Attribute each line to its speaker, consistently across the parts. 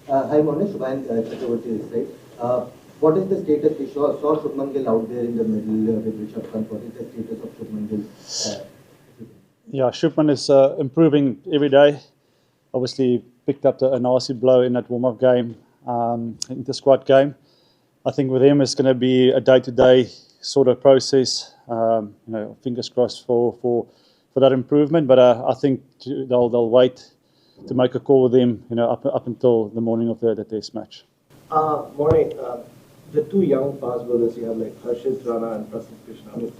Speaker 1: Hi, Morne. Shubman Gill this side. What is the status? We saw Shubman Gill out there in the middle with Rishabh Pant. What is the status of Shubman Gill?
Speaker 2: Yeah, Shubman is improving every day. Obviously, picked up a nasty blow in that warm-up game, in the squad game. I think with him, it's going to be a day-to-day sort of process. Fingers crossed for that improvement. But I think they'll wait to make a call with him, up until the morning of the test match.
Speaker 3: Morning. The two young fast bowlers you have, like Harshit Rana and Prasidh Krishna. I mean,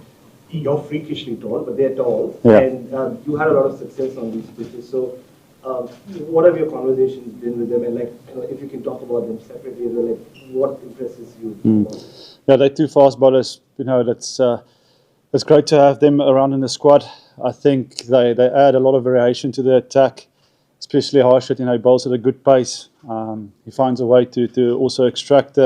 Speaker 3: you're freakishly tall, but they're tall,
Speaker 2: Yeah.
Speaker 3: and you had a lot of success on these pitches. So, what have your conversations been with them? And if you can talk about them separately, like what impresses you? About them?
Speaker 2: Yeah, they're two fast bowlers. It's great to have them around in the squad. I think they add a lot of variation to the attack, especially Harshit. Bowls at a good pace. He finds a way to also extract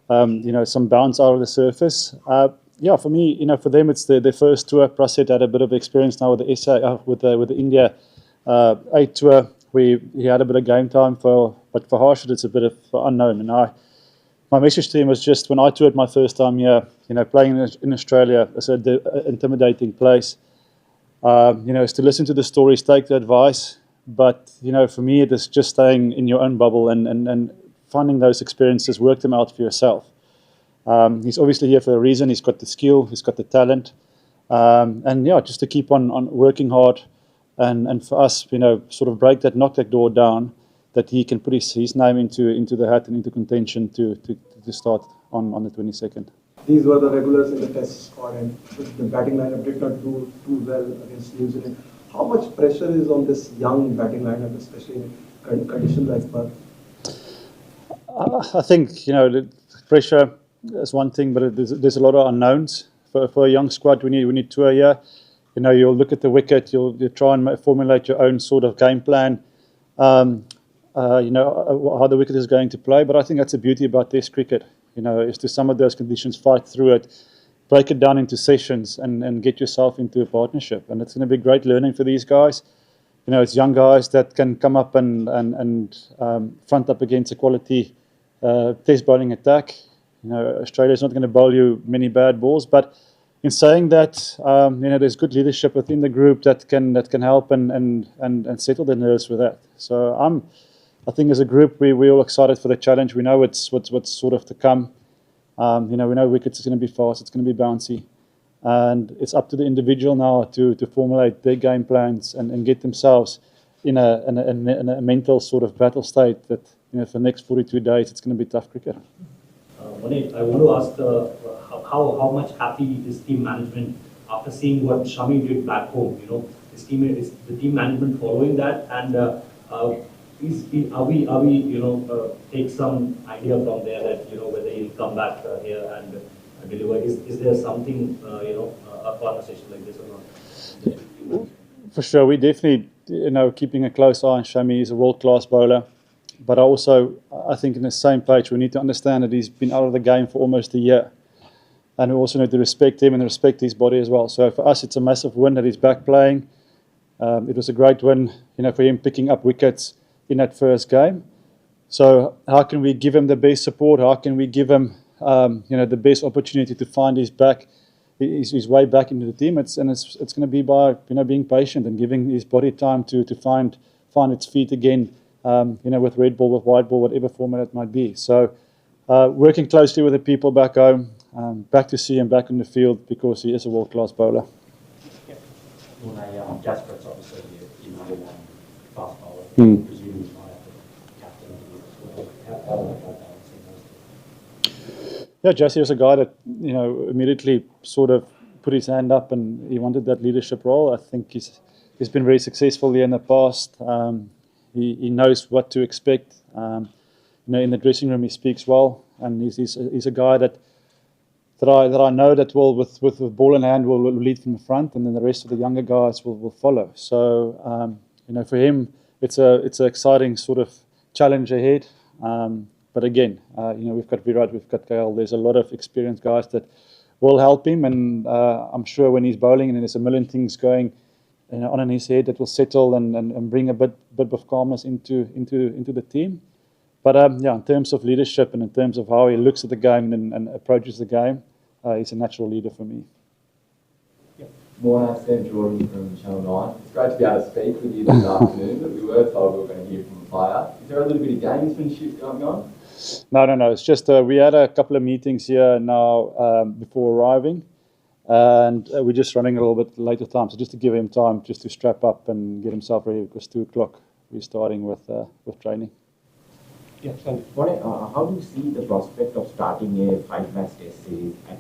Speaker 2: some bounce out of the surface. For me, for them, it's their first tour. Prasidh had a bit of experience now with the SA, with the India A tour. He had a bit of game time but for Harshit, it's a bit of unknown. And my message to him was just when I toured my first time here, playing in Australia, it's an intimidating place. Is to listen to the stories, take the advice. But, for me, it is just staying in your own bubble and finding those experiences, work them out for yourself. He's obviously here for a reason. He's got the skill, he's got the talent. Just to keep on working hard and for us, sort of knock that door down, that he can put his name into the hat and into contention to start on the 22nd.
Speaker 4: These were the regulars in the test squad, and the batting lineup did not do too well against New Zealand. How much pressure is on this young batting lineup, especially in conditions like Perth?
Speaker 2: I think the pressure is one thing, but there's a lot of unknowns for a young squad. We need tour here. You'll look at the wicket. You'll try and formulate your own sort of game plan. How the wicket is going to play. But I think that's the beauty about Test cricket. Is to some of those conditions, fight through it, break it down into sessions, and get yourself into a partnership. And it's going to be great learning for these guys. It's young guys that can come up and front up against a quality Test bowling attack. Australia's not going to bowl you many bad balls, but in saying that, there's good leadership within the group that can help and settle the nerves with that. So I think as a group we're all excited for the challenge. We know what's sort of to come. We know wickets is going to be fast, it's going to be bouncy, and it's up to the individual now to formulate their game plans and get themselves in a mental sort of battle state that for the next 42 days it's going to be tough cricket.
Speaker 5: Morne, I want to ask how much happy is team management after seeing what Shami did back home? Is the team management following that, and are we take some idea from there that whether he'll come back here and deliver? Is there something a conversation like this or not?
Speaker 2: For sure, we definitely keeping a close eye on Shami. He's a world-class bowler. But I think in the same page, we need to understand that he's been out of the game for almost a year. And we also need to respect him and respect his body as well. So for us, it's a massive win that he's back playing. It was a great win, for him picking up wickets in that first game. So how can we give him the best support? How can we give him, the best opportunity to find his way back into the team? It's going to be by, being patient and giving his body time to find its feet again. With red ball, with white ball, whatever format it might be. So, working closely with the people back home, back to see him back in the field because he is a world-class bowler.
Speaker 6: Jasper's obviously your number one fast bowler. Presumably, captain.
Speaker 2: Yeah, Jesse was a guy that immediately sort of put his hand up and he wanted that leadership role. I think he's been very successful here in the past. He knows what to expect. In the dressing room, he speaks well, and he's a guy that I know that will, with ball in hand, will lead from the front, and then the rest of the younger guys will follow. So, for him, it's an exciting sort of challenge ahead. But again, we've got Virat, we've got Gayle. There's a lot of experienced guys that will help him, and I'm sure when he's bowling and there's a million things going on in his head, that will settle and bring a bit of calmness into the team. But yeah, in terms of leadership and in terms of how he looks at the game and approaches the game, he's a natural leader for me.
Speaker 7: Morne, Jordan from Channel 9. It's great to be able to speak with you this afternoon, but we were told we were going to hear from a player. Is there a little bit of gamesmanship going on?
Speaker 2: No. It's just we had a couple of meetings here now before arriving, and we're just running a little bit later time. So just to give him time just to strap up and get himself ready, because 2 o'clock we're starting with training.
Speaker 6: Yeah, thanks. How do you see the prospect of starting a 5-match test series at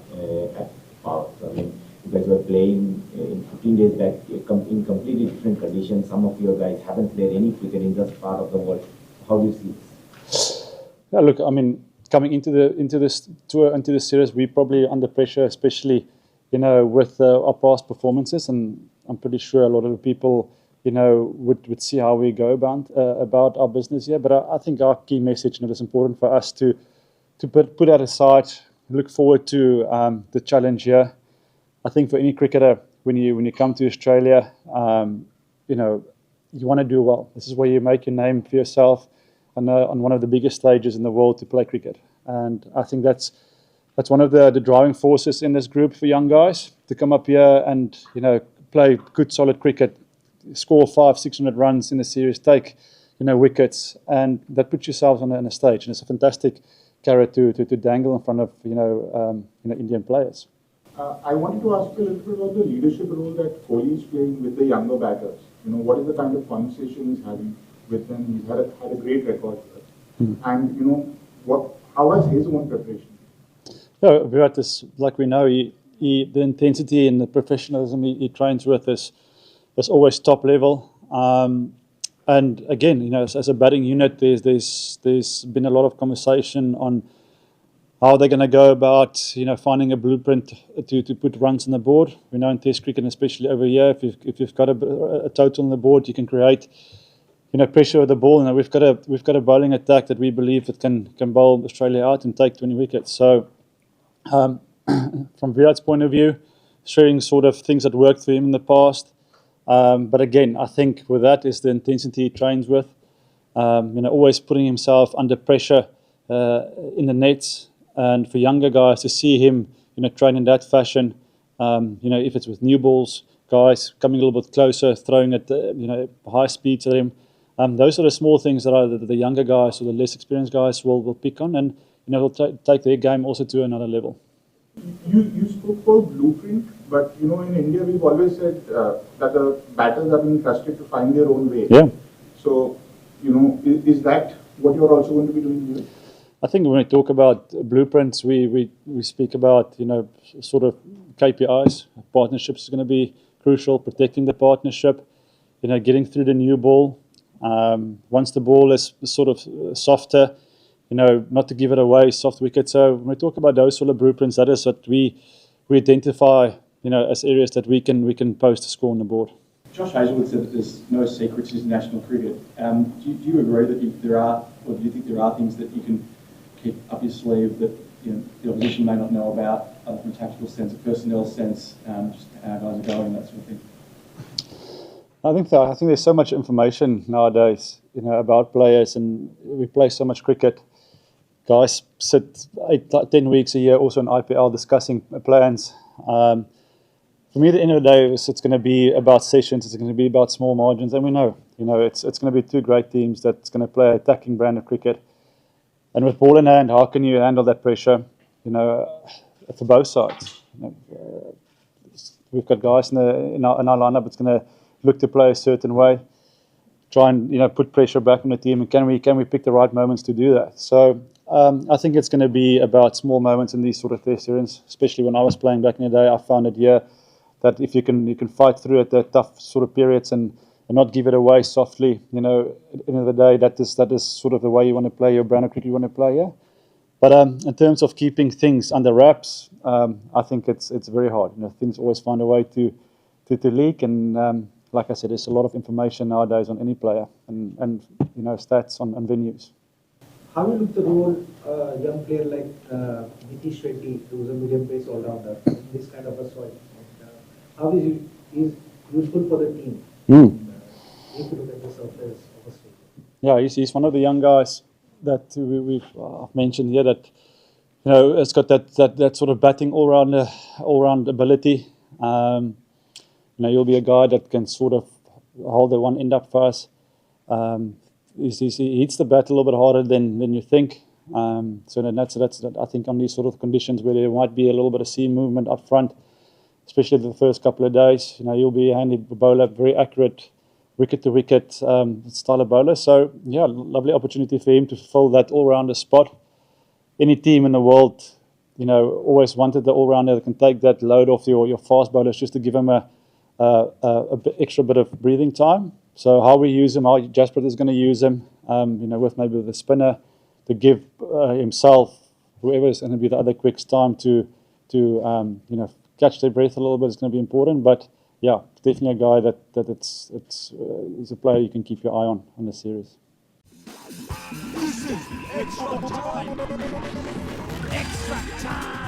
Speaker 6: Perth? I mean, you guys were playing in 15 days back in completely different conditions. Some of your guys haven't played any cricket in this part of the world. How do you see this?
Speaker 2: Yeah, look, I mean, coming into this tour, into this series, we're probably under pressure, especially, with our past performances, and I'm pretty sure a lot of the people, would see how we go about our business here. But I think our key message, and it is important for us to put that aside, look forward to the challenge here. I think for any cricketer, when you come to Australia, you want to do well. This is where you make your name for yourself on one of the biggest stages in the world to play cricket. And I think that's one of the driving forces in this group for young guys to come up here and play good solid cricket, score 500-600 runs in a series, take wickets, and that puts yourself on a stage. And it's a fantastic carrot to dangle in front of Indian players.
Speaker 8: I wanted to ask you a little bit about the leadership role that Kohli is playing with the younger batters. What is the kind of conversation he's having with them? He's had a great record there. And how has his own preparation?
Speaker 2: Yeah, Virat is, like we know, the intensity and the professionalism he trains with is always top level. And again, as a batting unit, there's been a lot of conversation on how they're going to go about, finding a blueprint to put runs on the board. We know in Test cricket, especially over here, if you've got a total on the board, you can create, pressure with the ball. And we've got a bowling attack that we believe that can bowl Australia out and take 20 wickets. So, from Virat's point of view, sharing sort of things that worked for him in the past. But again, I think with that is the intensity he trains with. Always putting himself under pressure in the nets. And for younger guys to see him, train in that fashion, if it's with new balls, guys coming a little bit closer, throwing at high speeds at him. Those are the small things that the younger guys or the less experienced guys will pick on, and will take their game also to another level.
Speaker 8: You spoke about blueprint, but in India we've always said that the batters are being trusted to find their own way.
Speaker 2: Yeah.
Speaker 8: So, is that what you're also going to be doing here?
Speaker 2: I think when we talk about blueprints, we speak about, sort of KPIs. Partnerships is going to be crucial, protecting the partnership, getting through the new ball. Once the ball is sort of softer, not to give it away, soft wicket. So when we talk about those sort of blueprints, that is what we identify, as areas that we can post a score on the board.
Speaker 9: Josh Hazlewood said that there's no secrets in international cricket. Do you agree that there are, or do you think there are things that you can keep up your sleeve that the opposition may not know about, from a tactical sense, a personnel sense, just how guys are going, that sort of thing?
Speaker 2: I think there's so much information nowadays, about players, and we play so much cricket. Guys sit 10 weeks a year also in IPL discussing plans. For me, at the end of the day, it's going to be about sessions. It's going to be about small margins, and we know, it's going to be 2 great teams that's going to play an attacking brand of cricket. And with ball in hand, how can you handle that pressure? For both sides. We've got guys in our lineup that's going to look to play a certain way, try and put pressure back on the team, and can we pick the right moments to do that? So I think it's going to be about small moments in these sort of test series. Especially when I was playing back in the day, I found it here that if you can fight through it, the tough sort of periods and not give it away softly, at the end of the day, that is sort of the way you want to play your brand of cricket you want to play, yeah. But in terms of keeping things under wraps, I think it's very hard. Things always find a way to leak, and like I said, there's a lot of information nowadays on any player and stats on venues.
Speaker 10: How do you look at the role young player like Nitish Shetty, who's a medium pace all rounder, in this kind of a soil? How is he useful for the team? If you look at the surface of a stadium.
Speaker 2: Yeah, he's one of the young guys that I've mentioned here, that it's got that sort of batting all-round ability. You'll be a guy that can sort of hold the one end up for us. He hits the bat a little bit harder than you think. So that's I think on these sort of conditions where there might be a little bit of seam movement up front, especially the first couple of days. You'll be a handy bowler, very accurate, wicket to wicket style of bowler. So yeah, lovely opportunity for him to fill that all-rounder spot. Any team in the world, always wanted the all-rounder that can take that load off your fast bowlers, just to give him a extra bit of breathing time. So how we use him, how Jasper is going to use him, with maybe the spinner, to give himself, whoever is going to be the other quicks, time to catch their breath a little bit is going to be important. But yeah, definitely a guy that he's a player you can keep your eye on the series.
Speaker 11: Extra time! Extra time!